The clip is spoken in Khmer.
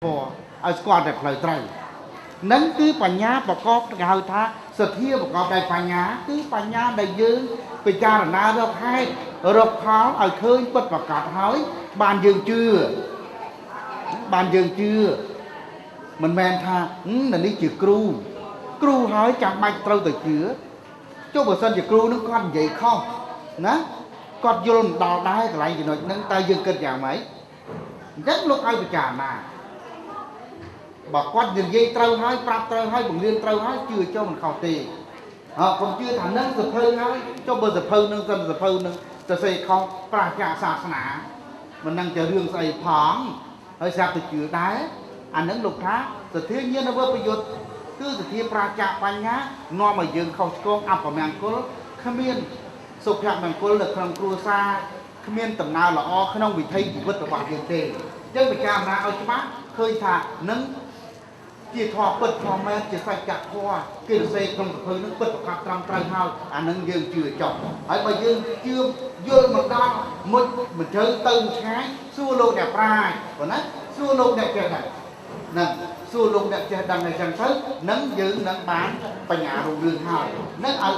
ឲ្យស្គាល់តែផ្លូវត្រូវនឹងគឺបញ្ញាប្រកបគេហៅថាសទ្ធាប្រកបដោយបញ្ញាគឺបញ្ញាដែលយើងពិចារណារកហេតុរកផលឲ្យឃើញពិតប្រកបហើយបានយើងជឿមិនមែនថានេះជាគ្រូហើយចាំបាច់ត្រូវទៅជឿចុះបើសិនជាគ្រូនឹងគាត់និយាយខុសណាគាត់យល់មិនដល់ដែរកន្លែងចំណុចហ្នឹងតើយើងគិតយ៉ាងម៉េចអញ្ចឹងលោកឲ្យពិចារណាបើគាត់និយាយត្រូវហើយប្រាប់ត្រូវហើយបង្រៀនត្រូវហើយជឿចូលមិនខុសទេកុំជឿថានឹងសភៅហើយចុះបើសភៅនឹងសិនសភៅនឹងទៅសេខុសប្រាជ្ញាសាសនាមិននឹងជារឿងស្អីផងហើយស្រាប់ទៅជឿដែរអានឹងលោកថាសទ្ធាញាណវប្រយុទ្ធគឺសទ្ធាប្រាជ្ញាបញ្ញានាំឲ្យយើងខុសឆ្គងអពមង្គលគ្មានសុភមង្គលនៅក្នុងគ្រួសារគ្មានដំណើរល្អក្នុងវិถีជីវិតរបស់យើងទេយើងពិចារណាឲ្យច្បាស់ឃើញថានឹងជាធម៌ពិតធម៌មែនជាសច្ចធម៌គេសរសេរក្នុងសភៅនឹងពិតប្រកបត្រឹមត្រូវហើយអានឹងយើងជឿចុះហើយបើយើងជឿយល់មកដល់មុជមិនត្រូវទៅឆ្ងាយសួរលោកអ្នកប្រាជ្ញប៉ុណ្ណាសួរលោកអ្នកចេះដែរហ្នឹងសួរលោកអ្នកចេះដឹងអីចឹងទៅនឹងយើងនឹងបានបញ្ញារុងរឿងហើយនឹងឲ្យ